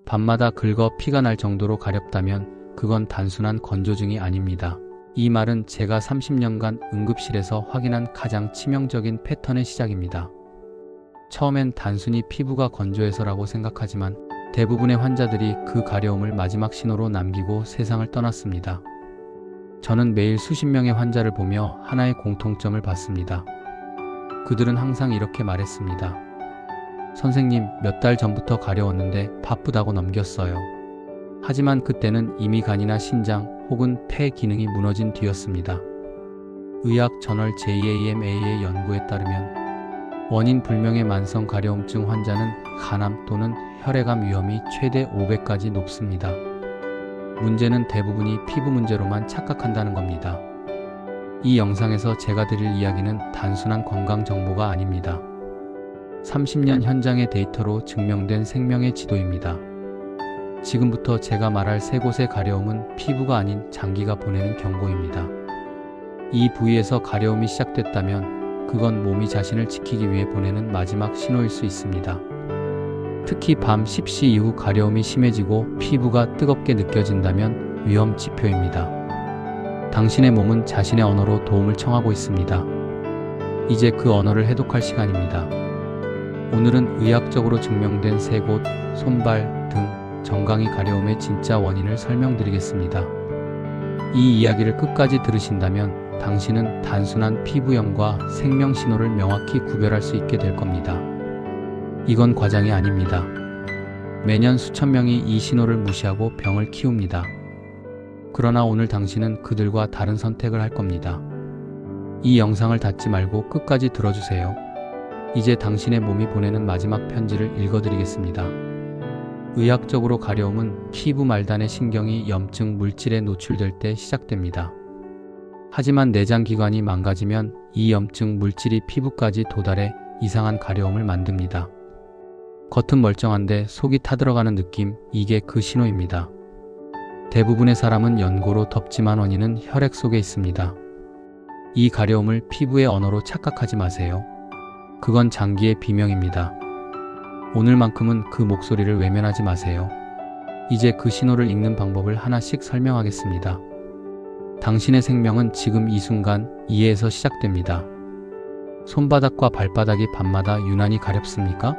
밤마다 긁어 피가 날 정도로 가렵다면 그건 단순한 건조증이 아닙니다. 이 말은 제가 30년간 응급실에서 확인한 가장 치명적인 패턴의 시작입니다. 처음엔 단순히 피부가 건조해서라고 생각하지만 대부분의 환자들이 그 가려움을 마지막 신호로 남기고 세상을 떠났습니다. 저는 매일 수십 명의 환자를 보며 하나의 공통점을 봤습니다. 그들은 항상 이렇게 말했습니다. 선생님, 몇 달 전부터 가려웠는데 바쁘다고 넘겼어요. 하지만 그때는 이미 간이나 신장 혹은 폐 기능이 무너진 뒤였습니다. 의학 저널 JAMA의 연구에 따르면 원인 불명의 만성 가려움증 환자는 간암 또는 혈액암 위험이 최대 5배까지 높습니다. 문제는 대부분이 피부 문제로만 착각한다는 겁니다. 이 영상에서 제가 드릴 이야기는 단순한 건강 정보가 아닙니다. 30년 현장의 데이터로 증명된 생명의 지도입니다. 지금부터 제가 말할 세 곳의 가려움은 피부가 아닌 장기가 보내는 경고입니다. 이 부위에서 가려움이 시작됐다면 그건 몸이 자신을 지키기 위해 보내는 마지막 신호일 수 있습니다. 특히 밤 10시 이후 가려움이 심해지고 피부가 뜨겁게 느껴진다면 위험 지표입니다. 당신의 몸은 자신의 언어로 도움을 청하고 있습니다. 이제 그 언어를 해독할 시간입니다. 오늘은 의학적으로 증명된 세 곳, 손발, 등, 정강이 가려움의 진짜 원인을 설명드리겠습니다. 이 이야기를 끝까지 들으신다면 당신은 단순한 피부염과 생명 신호를 명확히 구별할 수 있게 될 겁니다. 이건 과장이 아닙니다. 매년 수천 명이 이 신호를 무시하고 병을 키웁니다. 그러나 오늘 당신은 그들과 다른 선택을 할 겁니다. 이 영상을 닫지 말고 끝까지 들어주세요. 이제 당신의 몸이 보내는 마지막 편지를 읽어드리겠습니다. 의학적으로 가려움은 피부 말단의 신경이 염증 물질에 노출될 때 시작됩니다. 하지만 내장 기관이 망가지면 이 염증 물질이 피부까지 도달해 이상한 가려움을 만듭니다. 겉은 멀쩡한데 속이 타들어가는 느낌, 이게 그 신호입니다. 대부분의 사람은 연고로 덮지만 원인은 혈액 속에 있습니다. 이 가려움을 피부의 언어로 착각하지 마세요. 그건 장기의 비명입니다. 오늘만큼은 그 목소리를 외면하지 마세요. 이제 그 신호를 읽는 방법을 하나씩 설명하겠습니다. 당신의 생명은 지금 이 순간, 이에서 시작됩니다. 손바닥과 발바닥이 밤마다 유난히 가렵습니까?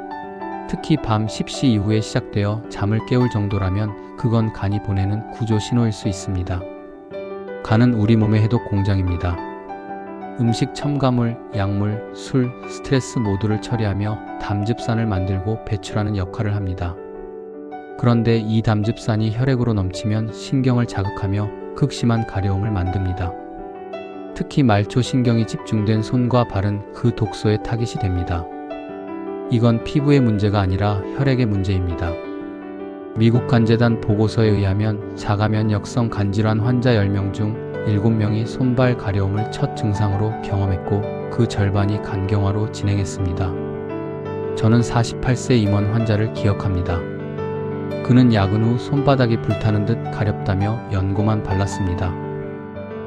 특히 밤 10시 이후에 시작되어 잠을 깨울 정도라면 그건 간이 보내는 구조 신호일 수 있습니다. 간은 우리 몸의 해독 공장입니다. 음식 첨가물, 약물, 술, 스트레스 모두를 처리하며 담즙산을 만들고 배출하는 역할을 합니다. 그런데 이 담즙산이 혈액으로 넘치면 신경을 자극하며 극심한 가려움을 만듭니다. 특히 말초 신경이 집중된 손과 발은 그 독소에 타깃이 됩니다. 이건 피부의 문제가 아니라 혈액의 문제입니다. 미국 간재단 보고서에 의하면 자가면역성 간질환 환자 10명 중 7명이 손발 가려움을 첫 증상으로 경험했고 그 절반이 간경화로 진행했습니다. 저는 48세 임원 환자를 기억합니다. 그는 야근 후 손바닥이 불타는 듯 가렵다며 연고만 발랐습니다.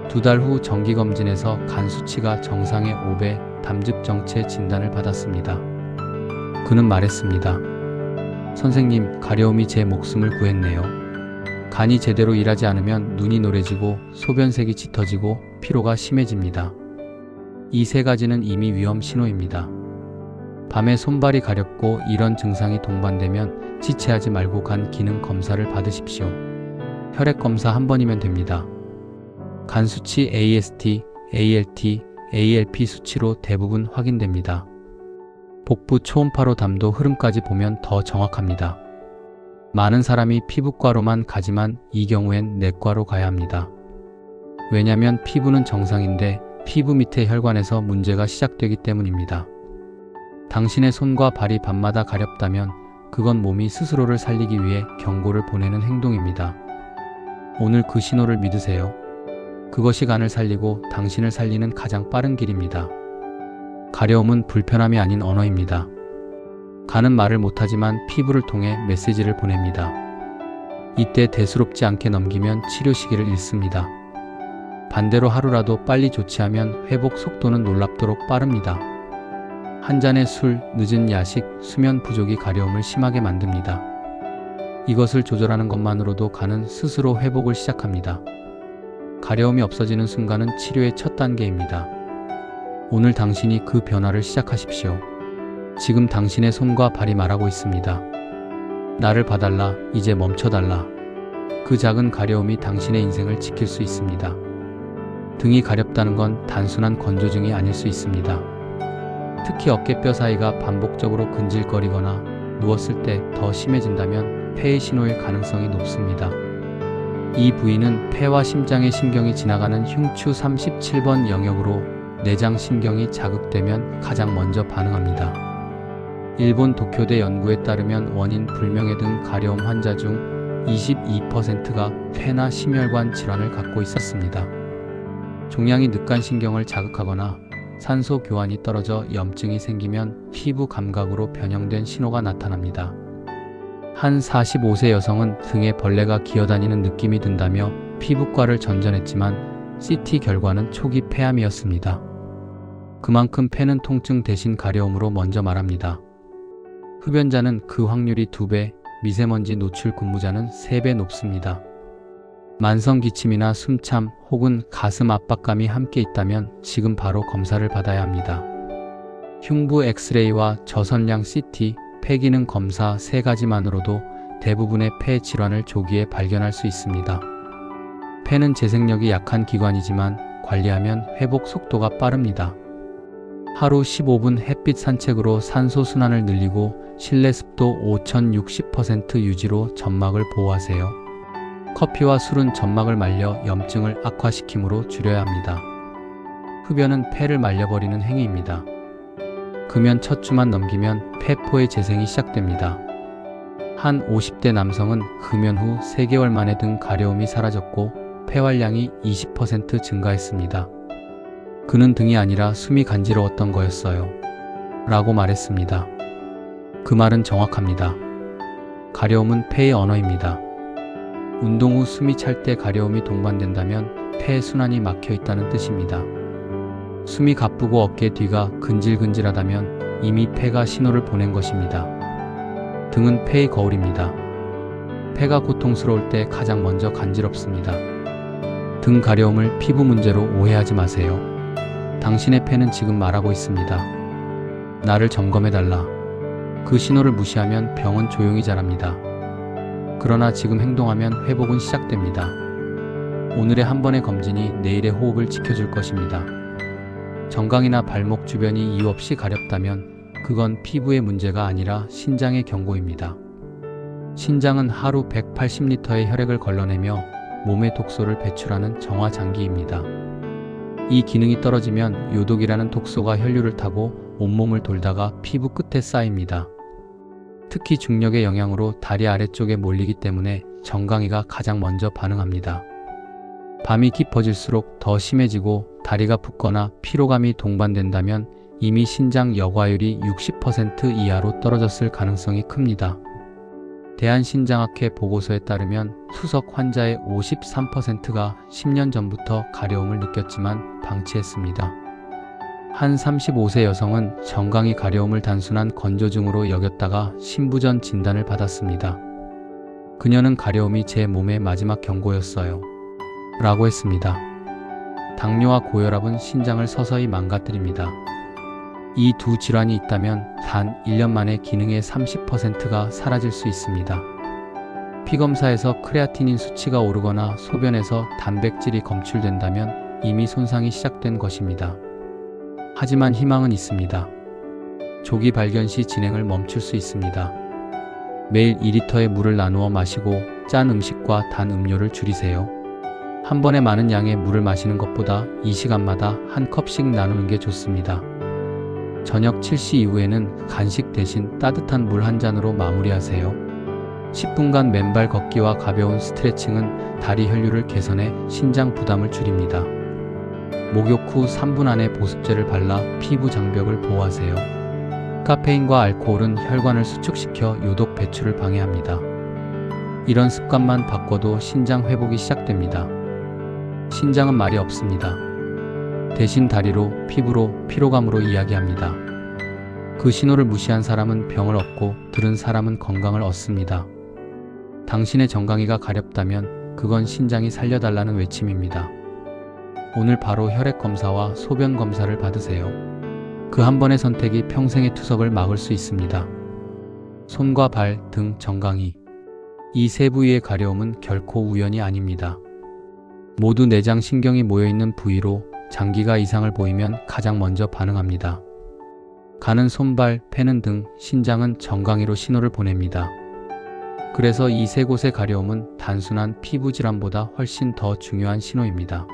2달 후 정기검진에서 간 수치가 정상의 5배, 담즙 정체 진단을 받았습니다. 그는 말했습니다. 선생님, 가려움이 제 목숨을 구했네요. 간이 제대로 일하지 않으면 눈이 노래지고 소변색이 짙어지고 피로가 심해집니다. 이 세 가지는 이미 위험 신호입니다. 밤에 손발이 가렵고 이런 증상이 동반되면 지체하지 말고 간 기능 검사를 받으십시오. 혈액 검사 한 번이면 됩니다. 간 수치 AST, ALT, ALP 수치로 대부분 확인됩니다. 복부 초음파로 담도 흐름까지 보면 더 정확합니다. 많은 사람이 피부과로만 가지만 이 경우엔 내과로 가야 합니다. 왜냐면 피부는 정상인데 피부 밑의 혈관에서 문제가 시작되기 때문입니다. 당신의 손과 발이 밤마다 가렵다면 그건 몸이 스스로를 살리기 위해 경고를 보내는 행동입니다. 오늘 그 신호를 믿으세요. 그것이 간을 살리고 당신을 살리는 가장 빠른 길입니다. 가려움은 불편함이 아닌 언어입니다. 간은 말을 못하지만 피부를 통해 메시지를 보냅니다. 이때 대수롭지 않게 넘기면 치료 시기를 잃습니다. 반대로 하루라도 빨리 조치하면 회복 속도는 놀랍도록 빠릅니다. 한 잔의 술, 늦은 야식, 수면 부족이 가려움을 심하게 만듭니다. 이것을 조절하는 것만으로도 간은 스스로 회복을 시작합니다. 가려움이 없어지는 순간은 치료의 첫 단계입니다. 오늘 당신이 그 변화를 시작하십시오. 지금 당신의 손과 발이 말하고 있습니다. 나를 봐달라, 이제 멈춰달라. 그 작은 가려움이 당신의 인생을 지킬 수 있습니다. 등이 가렵다는 건 단순한 건조증이 아닐 수 있습니다. 특히 어깨뼈 사이가 반복적으로 근질거리거나 누웠을 때 더 심해진다면 폐의 신호일 가능성이 높습니다. 이 부위는 폐와 심장의 신경이 지나가는 흉추 37번 영역으로 내장 신경이 자극되면 가장 먼저 반응합니다. 일본 도쿄대 연구에 따르면 원인 불명의 등 가려움 환자 중 22%가 폐나 심혈관 질환을 갖고 있었습니다. 종양이 늑간신경을 자극하거나 산소 교환이 떨어져 염증이 생기면 피부 감각으로 변형된 신호가 나타납니다. 한 45세 여성은 등에 벌레가 기어다니는 느낌이 든다며 피부과를 전전했지만 CT 결과는 초기 폐암이었습니다. 그만큼 폐는 통증 대신 가려움으로 먼저 말합니다. 흡연자는 그 확률이 2배, 미세먼지 노출 근무자는 3배 높습니다. 만성 기침이나 숨참 혹은 가슴 압박감이 함께 있다면 지금 바로 검사를 받아야 합니다. 흉부 엑스레이와 저선량 CT, 폐기능 검사 3가지만으로도 대부분의 폐 질환을 조기에 발견할 수 있습니다. 폐는 재생력이 약한 기관이지만 관리하면 회복 속도가 빠릅니다. 하루 15분 햇빛 산책으로 산소 순환을 늘리고 실내 습도 5060% 유지로 점막을 보호하세요. 커피와 술은 점막을 말려 염증을 악화시키므로 줄여야 합니다. 흡연은 폐를 말려버리는 행위입니다. 금연 첫 주만 넘기면 폐포의 재생이 시작됩니다. 한 50대 남성은 금연 후 3개월 만에 등 가려움이 사라졌고 폐활량이 20% 증가했습니다. 그는 등이 아니라 숨이 간지러웠던 거였어요. 라고 말했습니다. 그 말은 정확합니다. 가려움은 폐의 언어입니다. 운동 후 숨이 찰 때 가려움이 동반된다면 폐 순환이 막혀 있다는 뜻입니다. 숨이 가쁘고 어깨 뒤가 근질근질하다면 이미 폐가 신호를 보낸 것입니다. 등은 폐의 거울입니다. 폐가 고통스러울 때 가장 먼저 간지럽습니다. 등 가려움을 피부 문제로 오해하지 마세요. 당신의 폐는 지금 말하고 있습니다. 나를 점검해달라. 그 신호를 무시하면 병은 조용히 자랍니다. 그러나 지금 행동하면 회복은 시작됩니다. 오늘의 한 번의 검진이 내일의 호흡을 지켜줄 것입니다. 정강이나 발목 주변이 이유 없이 가렵다면 그건 피부의 문제가 아니라 신장의 경고입니다. 신장은 하루 180리터의 혈액을 걸러내며 몸의 독소를 배출하는 정화장기입니다. 이 기능이 떨어지면 요독이라는 독소가 혈류를 타고 온몸을 돌다가 피부 끝에 쌓입니다. 특히 중력의 영향으로 다리 아래쪽에 몰리기 때문에 정강이가 가장 먼저 반응합니다. 밤이 깊어질수록 더 심해지고 다리가 붓거나 피로감이 동반된다면 이미 신장 여과율이 60% 이하로 떨어졌을 가능성이 큽니다. 대한신장학회 보고서에 따르면 투석 환자의 53%가 10년 전부터 가려움을 느꼈지만 방치했습니다. 한 35세 여성은 정강이 가려움을 단순한 건조증으로 여겼다가 신부전 진단을 받았습니다. 그녀는 가려움이 제 몸의 마지막 경고였어요. 라고 했습니다. 당뇨와 고혈압은 신장을 서서히 망가뜨립니다. 이 두 질환이 있다면 단 1년 만에 기능의 30%가 사라질 수 있습니다. 피검사에서 크레아티닌 수치가 오르거나 소변에서 단백질이 검출된다면 이미 손상이 시작된 것입니다. 하지만 희망은 있습니다. 조기 발견 시 진행을 멈출 수 있습니다. 매일 2리터의 물을 나누어 마시고 짠 음식과 단 음료를 줄이세요. 한 번에 많은 양의 물을 마시는 것보다 이 시간마다 한 컵씩 나누는 게 좋습니다. 저녁 7시 이후에는 간식 대신 따뜻한 물 한 잔으로 마무리하세요. 10분간 맨발 걷기와 가벼운 스트레칭은 다리 혈류를 개선해 신장 부담을 줄입니다. 목욕 후 3분 안에 보습제를 발라 피부 장벽을 보호하세요. 카페인과 알코올은 혈관을 수축시켜 요독 배출을 방해합니다. 이런 습관만 바꿔도 신장 회복이 시작됩니다. 신장은 말이 없습니다. 대신 다리로, 피부로, 피로감으로 이야기합니다. 그 신호를 무시한 사람은 병을 얻고 들은 사람은 건강을 얻습니다. 당신의 정강이가 가렵다면 그건 신장이 살려달라는 외침입니다. 오늘 바로 혈액 검사와 소변 검사를 받으세요. 그 한 번의 선택이 평생의 투석을 막을 수 있습니다. 손과 발, 등, 정강이. 이 세 부위의 가려움은 결코 우연이 아닙니다. 모두 내장 신경이 모여있는 부위로 장기가 이상을 보이면 가장 먼저 반응합니다. 간은 손발, 폐는 등, 신장은 정강이로 신호를 보냅니다. 그래서 이 세 곳의 가려움은 단순한 피부 질환보다 훨씬 더 중요한 신호입니다.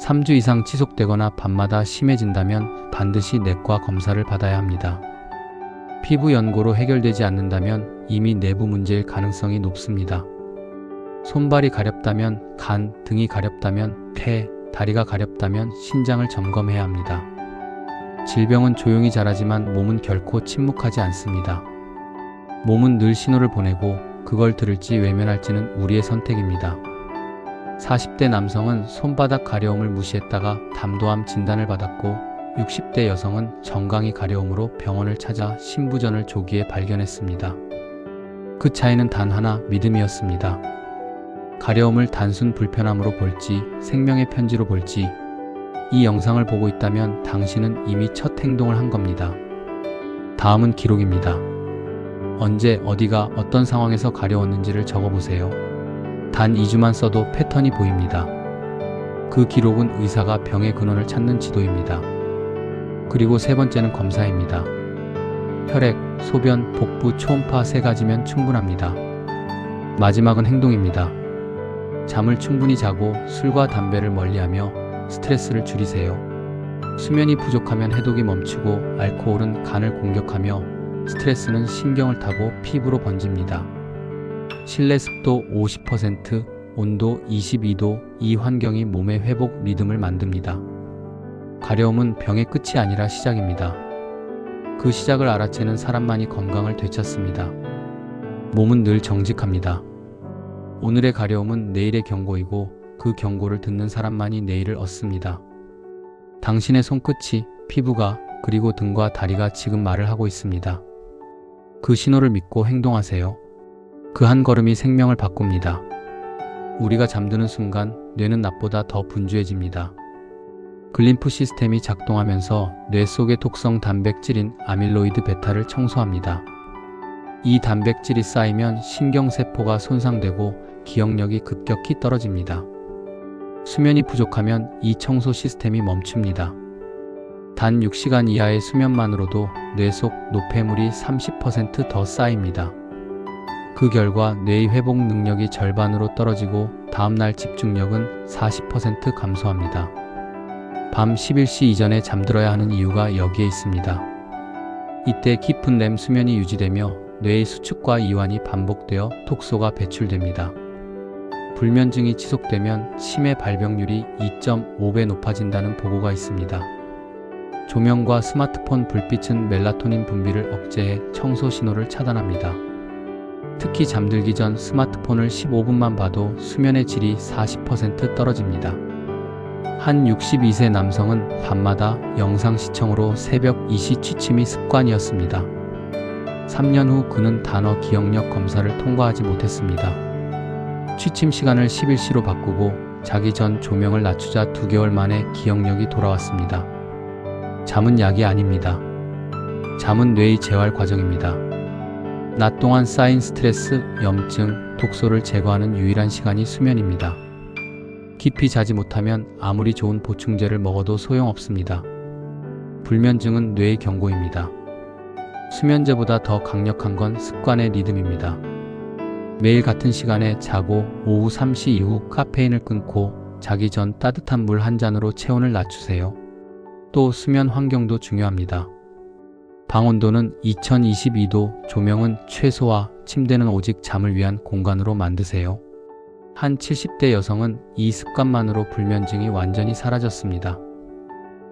3주 이상 지속되거나 밤마다 심해진다면 반드시 내과 검사를 받아야 합니다. 피부 연고로 해결되지 않는다면 이미 내부 문제일 가능성이 높습니다. 손발이 가렵다면 간, 등이 가렵다면 폐, 다리가 가렵다면 신장을 점검해야 합니다. 질병은 조용히 자라지만 몸은 결코 침묵하지 않습니다. 몸은 늘 신호를 보내고 그걸 들을지 외면할지는 우리의 선택입니다. 40대 남성은 손바닥 가려움을 무시했다가 담도암 진단을 받았고 60대 여성은 정강이 가려움으로 병원을 찾아 신부전을 조기에 발견했습니다. 그 차이는 단 하나, 믿음이었습니다. 가려움을 단순 불편함으로 볼지 생명의 편지로 볼지 이 영상을 보고 있다면 당신은 이미 첫 행동을 한 겁니다. 다음은 기록입니다. 언제, 어디가, 어떤 상황에서 가려웠는지를 적어보세요. 단 2주만 써도 패턴이 보입니다. 그 기록은 의사가 병의 근원을 찾는 지도입니다. 그리고 세 번째는 검사입니다. 혈액, 소변, 복부, 초음파 3가지면 충분합니다. 마지막은 행동입니다. 잠을 충분히 자고 술과 담배를 멀리하며 스트레스를 줄이세요. 수면이 부족하면 해독이 멈추고 알코올은 간을 공격하며 스트레스는 신경을 타고 피부로 번집니다. 실내 습도 50%, 온도 22도, 이 환경이 몸의 회복 리듬을 만듭니다. 가려움은 병의 끝이 아니라 시작입니다. 그 시작을 알아채는 사람만이 건강을 되찾습니다. 몸은 늘 정직합니다. 오늘의 가려움은 내일의 경고이고 그 경고를 듣는 사람만이 내일을 얻습니다. 당신의 손끝이, 피부가, 그리고 등과 다리가 지금 말을 하고 있습니다. 그 신호를 믿고 행동하세요. 그 한 걸음이 생명을 바꿉니다. 우리가 잠드는 순간 뇌는 낮보다 더 분주해집니다. 글림프 시스템이 작동하면서 뇌 속의 독성 단백질인 아밀로이드 베타를 청소합니다. 이 단백질이 쌓이면 신경세포가 손상되고 기억력이 급격히 떨어집니다. 수면이 부족하면 이 청소 시스템이 멈춥니다. 단 6시간 이하의 수면만으로도 뇌 속 노폐물이 30% 더 쌓입니다. 그 결과 뇌의 회복 능력이 절반으로 떨어지고 다음날 집중력은 40% 감소합니다. 밤 11시 이전에 잠들어야 하는 이유가 여기에 있습니다. 이때 깊은 렘 수면이 유지되며 뇌의 수축과 이완이 반복되어 톡소가 배출됩니다. 불면증이 지속되면 치매 발병률이 2.5배 높아진다는 보고가 있습니다. 조명과 스마트폰 불빛은 멜라토닌 분비를 억제해 청소 신호를 차단합니다. 특히 잠들기 전 스마트폰을 15분만 봐도 수면의 질이 40% 떨어집니다. 한 62세 남성은 밤마다 영상 시청으로 새벽 2시 취침이 습관이었습니다. 3년 후 그는 단어 기억력 검사를 통과하지 못했습니다. 취침 시간을 11시로 바꾸고 자기 전 조명을 낮추자 2개월 만에 기억력이 돌아왔습니다. 잠은 약이 아닙니다. 잠은 뇌의 재활 과정입니다. 낮 동안 쌓인 스트레스, 염증, 독소를 제거하는 유일한 시간이 수면입니다. 깊이 자지 못하면 아무리 좋은 보충제를 먹어도 소용없습니다. 불면증은 뇌의 경고입니다. 수면제보다 더 강력한 건 습관의 리듬입니다. 매일 같은 시간에 자고 오후 3시 이후 카페인을 끊고 자기 전 따뜻한 물 한 잔으로 체온을 낮추세요. 또 수면 환경도 중요합니다. 방 온도는 2022도, 조명은 최소화, 침대는 오직 잠을 위한 공간으로 만드세요. 한 70대 여성은 이 습관만으로 불면증이 완전히 사라졌습니다.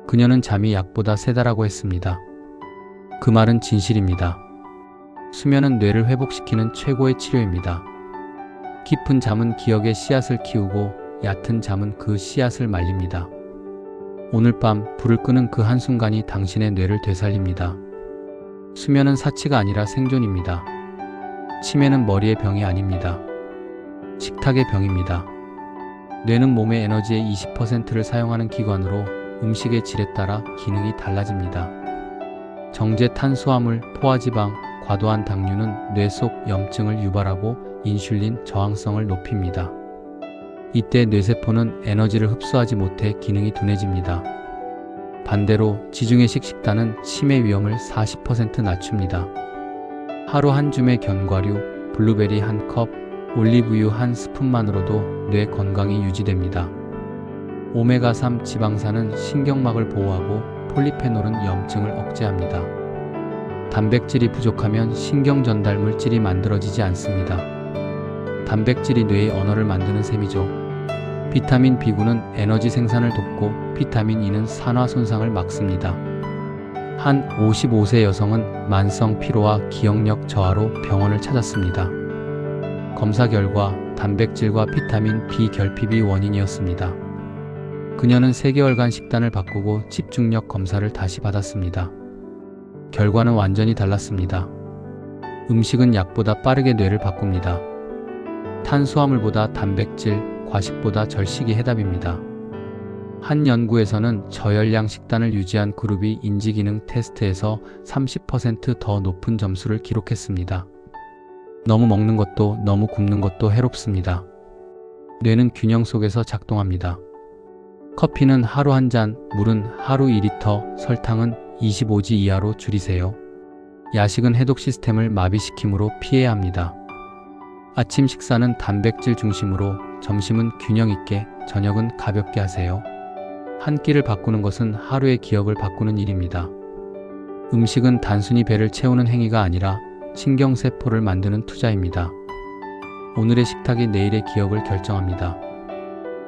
그녀는 잠이 약보다 세다라고 했습니다. 그 말은 진실입니다. 수면은 뇌를 회복시키는 최고의 치료입니다. 깊은 잠은 기억의 씨앗을 키우고 얕은 잠은 그 씨앗을 말립니다. 오늘 밤 불을 끄는 그 한순간이 당신의 뇌를 되살립니다. 수면은 사치가 아니라 생존입니다. 치매는 머리의 병이 아닙니다. 식탁의 병입니다. 뇌는 몸의 에너지의 20%를 사용하는 기관으로 음식의 질에 따라 기능이 달라집니다. 정제 탄수화물, 포화지방, 과도한 당류는 뇌 속 염증을 유발하고 인슐린 저항성을 높입니다. 이때 뇌세포는 에너지를 흡수하지 못해 기능이 둔해집니다. 반대로 지중해식 식단은 치매 위험을 40% 낮춥니다. 하루 한 줌의 견과류, 블루베리 한 컵, 올리브유 한 스푼만으로도 뇌 건강이 유지됩니다. 오메가3 지방산은 신경막을 보호하고 폴리페놀은 염증을 억제합니다. 단백질이 부족하면 신경 전달 물질이 만들어지지 않습니다. 단백질이 뇌의 언어를 만드는 셈이죠. 비타민 B9는 에너지 생산을 돕고 비타민 E는 산화 손상을 막습니다. 한 55세 여성은 만성 피로와 기억력 저하로 병원을 찾았습니다. 검사 결과 단백질과 비타민 B 결핍이 원인이었습니다. 그녀는 3개월간 식단을 바꾸고 집중력 검사를 다시 받았습니다. 결과는 완전히 달랐습니다. 음식은 약보다 빠르게 뇌를 바꿉니다. 탄수화물보다 단백질, 과식보다 절식이 해답입니다. 한 연구에서는 저열량 식단을 유지한 그룹이 인지기능 테스트에서 30% 더 높은 점수를 기록했습니다. 너무 먹는 것도 너무 굶는 것도 해롭습니다. 뇌는 균형 속에서 작동합니다. 커피는 하루 한 잔, 물은 하루 2리터, 설탕은 25g 이하로 줄이세요. 야식은 해독 시스템을 마비시키므로 피해야 합니다. 아침 식사는 단백질 중심으로, 점심은 균형 있게, 저녁은 가볍게 하세요. 한 끼를 바꾸는 것은 하루의 기억을 바꾸는 일입니다. 음식은 단순히 배를 채우는 행위가 아니라 신경세포를 만드는 투자입니다. 오늘의 식탁이 내일의 기억을 결정합니다.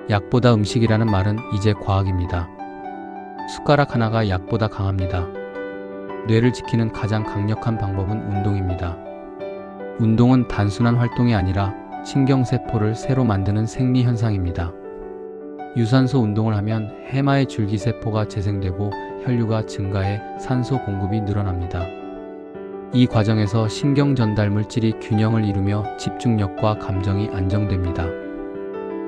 약보다 음식이라는 말은 이제 과학입니다. 숟가락 하나가 약보다 강합니다. 뇌를 지키는 가장 강력한 방법은 운동입니다. 운동은 단순한 활동이 아니라 신경세포를 새로 만드는 생리현상입니다. 유산소 운동을 하면 해마의 줄기세포가 재생되고 혈류가 증가해 산소 공급이 늘어납니다. 이 과정에서 신경 전달 물질이 균형을 이루며 집중력과 감정이 안정됩니다.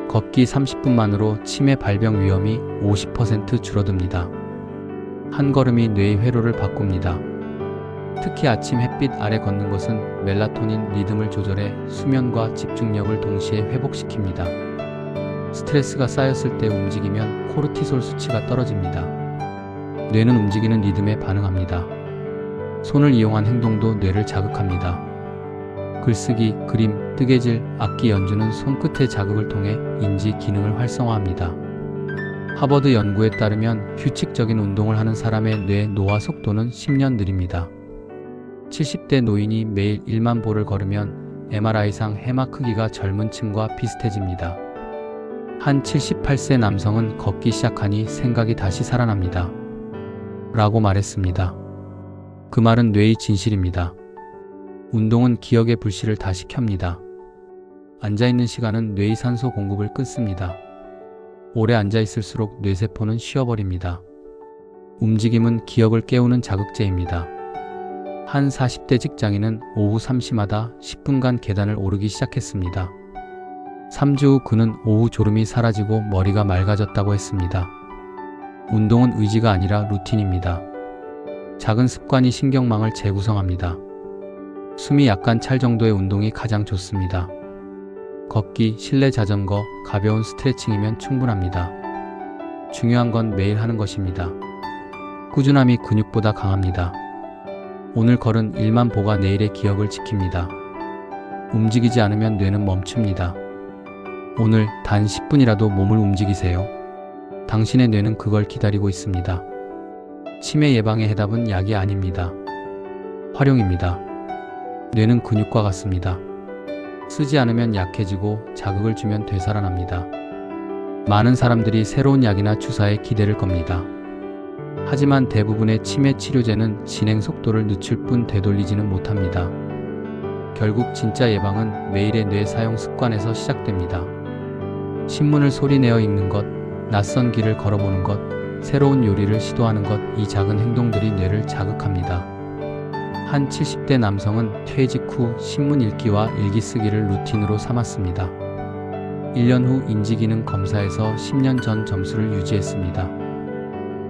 걷기 30분만으로 치매 발병 위험이 50% 줄어듭니다. 한 걸음이 뇌의 회로를 바꿉니다. 특히 아침 햇빛 아래 걷는 것은 멜라토닌 리듬을 조절해 수면과 집중력을 동시에 회복시킵니다. 스트레스가 쌓였을 때 움직이면 코르티솔 수치가 떨어집니다. 뇌는 움직이는 리듬에 반응합니다. 손을 이용한 행동도 뇌를 자극합니다. 글쓰기, 그림, 뜨개질, 악기 연주는 손끝의 자극을 통해 인지 기능을 활성화합니다. 하버드 연구에 따르면 규칙적인 운동을 하는 사람의 뇌 노화 속도는 10년 느립니다. 70대 노인이 매일 1만 보를 걸으면 MRI상 해마 크기가 젊은 층과 비슷해집니다. 한 78세 남성은 걷기 시작하니 생각이 다시 살아납니다. 라고 말했습니다. 그 말은 뇌의 진실입니다. 운동은 기억의 불씨를 다시 켭니다. 앉아있는 시간은 뇌의 산소 공급을 끊습니다. 오래 앉아있을수록 뇌세포는 쉬어버립니다. 움직임은 기억을 깨우는 자극제입니다. 한 40대 직장인은 오후 3시마다 10분간 계단을 오르기 시작했습니다. 3주 후 그는 오후 졸음이 사라지고 머리가 맑아졌다고 했습니다. 운동은 의지가 아니라 루틴입니다. 작은 습관이 신경망을 재구성합니다. 숨이 약간 찰 정도의 운동이 가장 좋습니다. 걷기, 실내 자전거, 가벼운 스트레칭이면 충분합니다. 중요한 건 매일 하는 것입니다. 꾸준함이 근육보다 강합니다. 오늘 걸은 1만 보가 내일의 기억을 지킵니다. 움직이지 않으면 뇌는 멈춥니다. 오늘 단 10분이라도 몸을 움직이세요. 당신의 뇌는 그걸 기다리고 있습니다. 치매 예방의 해답은 약이 아닙니다. 활용입니다. 뇌는 근육과 같습니다. 쓰지 않으면 약해지고 자극을 주면 되살아납니다. 많은 사람들이 새로운 약이나 주사에 기대를 겁니다. 하지만 대부분의 치매 치료제는 진행 속도를 늦출 뿐 되돌리지는 못합니다. 결국 진짜 예방은 매일의 뇌 사용 습관에서 시작됩니다. 신문을 소리내어 읽는 것, 낯선 길을 걸어보는 것, 새로운 요리를 시도하는 것, 이 작은 행동들이 뇌를 자극합니다. 한 70대 남성은 퇴직 후 신문 읽기와 일기 쓰기를 루틴으로 삼았습니다. 1년 후 인지기능 검사에서 10년 전 점수를 유지했습니다.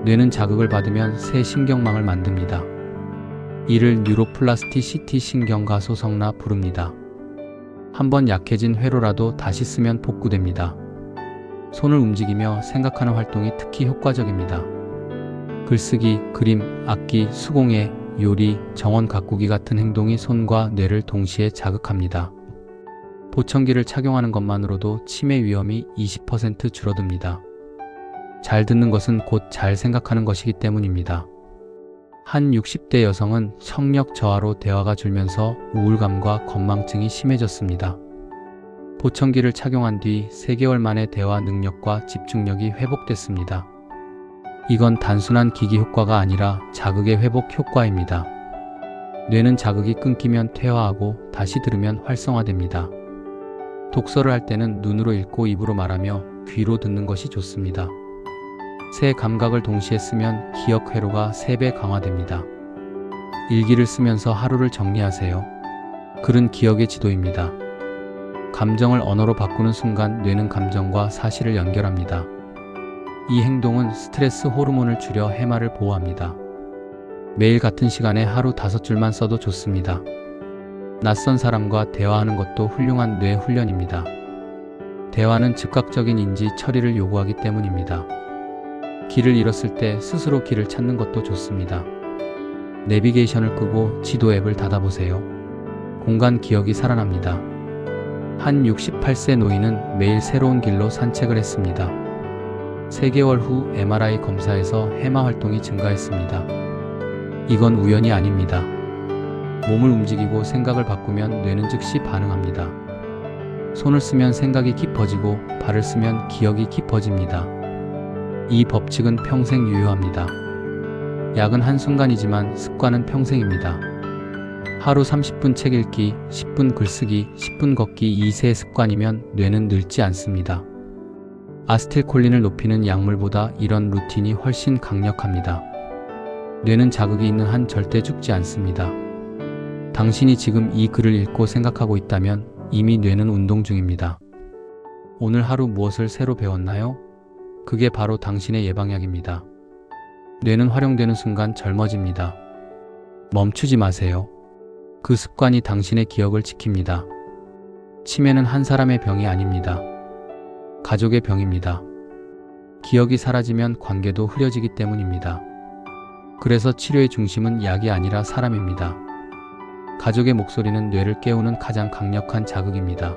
뇌는 자극을 받으면 새 신경망을 만듭니다. 이를 뉴로플라스티시티 신경가소성라 부릅니다. 한번 약해진 회로라도 다시 쓰면 복구됩니다. 손을 움직이며 생각하는 활동이 특히 효과적입니다. 글쓰기, 그림, 악기, 수공예, 요리, 정원 가꾸기 같은 행동이 손과 뇌를 동시에 자극합니다. 보청기를 착용하는 것만으로도 치매 위험이 20% 줄어듭니다. 잘 듣는 것은 곧 잘 생각하는 것이기 때문입니다. 한 60대 여성은 청력 저하로 대화가 줄면서 우울감과 건망증이 심해졌습니다. 보청기를 착용한 뒤 3개월 만에 대화 능력과 집중력이 회복됐습니다. 이건 단순한 기기 효과가 아니라 자극의 회복 효과입니다. 뇌는 자극이 끊기면 퇴화하고 다시 들으면 활성화됩니다. 독서를 할 때는 눈으로 읽고 입으로 말하며 귀로 듣는 것이 좋습니다. 세 감각을 동시에 쓰면 기억 회로가 3배 강화됩니다. 일기를 쓰면서 하루를 정리하세요. 글은 기억의 지도입니다. 감정을 언어로 바꾸는 순간 뇌는 감정과 사실을 연결합니다. 이 행동은 스트레스 호르몬을 줄여 해마를 보호합니다. 매일 같은 시간에 하루 5줄만 써도 좋습니다. 낯선 사람과 대화하는 것도 훌륭한 뇌 훈련입니다. 대화는 즉각적인 인지 처리를 요구하기 때문입니다. 길을 잃었을 때 스스로 길을 찾는 것도 좋습니다. 내비게이션을 끄고 지도 앱을 닫아보세요. 공간 기억이 살아납니다. 한 68세 노인은 매일 새로운 길로 산책을 했습니다. 3개월 후 MRI 검사에서 해마 활동이 증가했습니다. 이건 우연이 아닙니다. 몸을 움직이고 생각을 바꾸면 뇌는 즉시 반응합니다. 손을 쓰면 생각이 깊어지고 발을 쓰면 기억이 깊어집니다. 이 법칙은 평생 유효합니다. 약은 한순간이지만 습관은 평생입니다. 하루 30분 책 읽기, 10분 글쓰기, 10분 걷기 이 세 습관이면 뇌는 늙지 않습니다. 아세틸콜린을 높이는 약물보다 이런 루틴이 훨씬 강력합니다. 뇌는 자극이 있는 한 절대 죽지 않습니다. 당신이 지금 이 글을 읽고 생각하고 있다면 이미 뇌는 운동 중입니다. 오늘 하루 무엇을 새로 배웠나요? 그게 바로 당신의 예방약입니다. 뇌는 활용되는 순간 젊어집니다. 멈추지 마세요. 그 습관이 당신의 기억을 지킵니다. 치매는 한 사람의 병이 아닙니다. 가족의 병입니다. 기억이 사라지면 관계도 흐려지기 때문입니다. 그래서 치료의 중심은 약이 아니라 사람입니다. 가족의 목소리는 뇌를 깨우는 가장 강력한 자극입니다.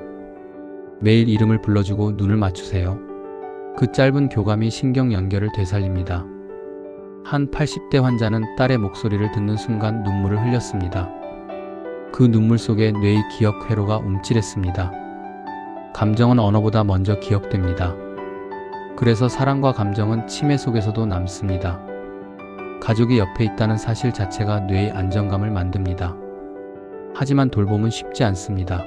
매일 이름을 불러주고 눈을 맞추세요. 그 짧은 교감이 신경 연결을 되살립니다. 한 80대 환자는 딸의 목소리를 듣는 순간 눈물을 흘렸습니다. 그 눈물 속에 뇌의 기억 회로가 움찔했습니다. 감정은 언어보다 먼저 기억됩니다. 그래서 사랑과 감정은 치매 속에서도 남습니다. 가족이 옆에 있다는 사실 자체가 뇌의 안정감을 만듭니다. 하지만 돌봄은 쉽지 않습니다.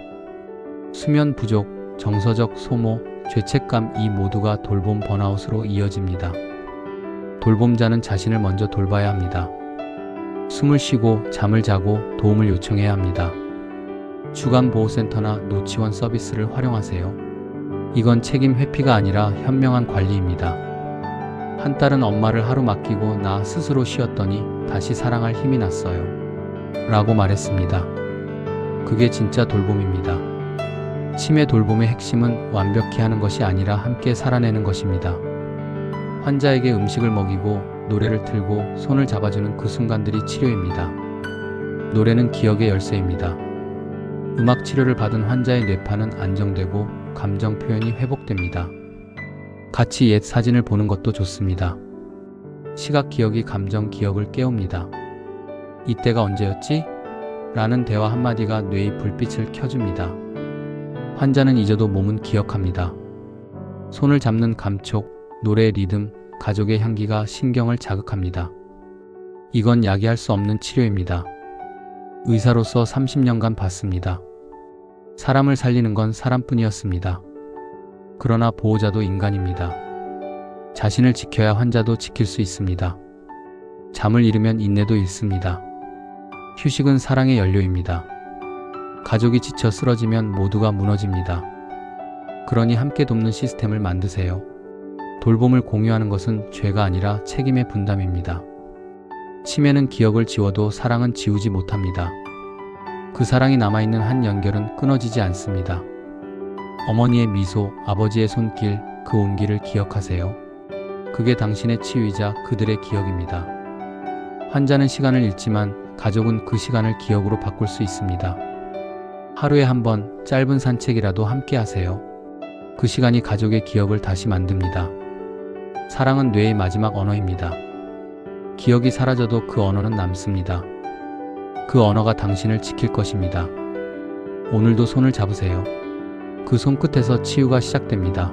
수면 부족, 정서적 소모, 죄책감 이 모두가 돌봄 번아웃으로 이어집니다. 돌봄자는 자신을 먼저 돌봐야 합니다. 숨을 쉬고 잠을 자고 도움을 요청해야 합니다. 주간보호센터나 노치원 서비스를 활용하세요. 이건 책임 회피가 아니라 현명한 관리입니다. 한 딸은 엄마를 하루 맡기고 나 스스로 쉬었더니 다시 사랑할 힘이 났어요. 라고 말했습니다. 그게 진짜 돌봄입니다. 치매 돌봄의 핵심은 완벽히 하는 것이 아니라 함께 살아내는 것입니다. 환자에게 음식을 먹이고 노래를 틀고 손을 잡아주는 그 순간들이 치료입니다. 노래는 기억의 열쇠입니다. 음악 치료를 받은 환자의 뇌파는 안정되고 감정 표현이 회복됩니다. 같이 옛 사진을 보는 것도 좋습니다. 시각 기억이 감정 기억을 깨웁니다. 이때가 언제였지? 라는 대화 한마디가 뇌의 불빛을 켜줍니다. 환자는 잊어도 몸은 기억합니다. 손을 잡는 감촉, 노래의 리듬, 가족의 향기가 신경을 자극합니다. 이건 약이 할 수 없는 치료입니다. 의사로서 30년간 봤습니다. 사람을 살리는 건 사람뿐이었습니다. 그러나 보호자도 인간입니다. 자신을 지켜야 환자도 지킬 수 있습니다. 잠을 잃으면 인내도 잃습니다. 휴식은 사랑의 연료입니다. 가족이 지쳐 쓰러지면 모두가 무너집니다. 그러니 함께 돕는 시스템을 만드세요. 돌봄을 공유하는 것은 죄가 아니라 책임의 분담입니다. 치매는 기억을 지워도 사랑은 지우지 못합니다. 그 사랑이 남아있는 한 연결은 끊어지지 않습니다. 어머니의 미소, 아버지의 손길, 그 온기를 기억하세요. 그게 당신의 치유이자 그들의 기억입니다. 환자는 시간을 잃지만 가족은 그 시간을 기억으로 바꿀 수 있습니다. 하루에 한 번 짧은 산책이라도 함께 하세요. 그 시간이 가족의 기억을 다시 만듭니다. 사랑은 뇌의 마지막 언어입니다. 기억이 사라져도 그 언어는 남습니다. 그 언어가 당신을 지킬 것입니다. 오늘도 손을 잡으세요. 그 손끝에서 치유가 시작됩니다.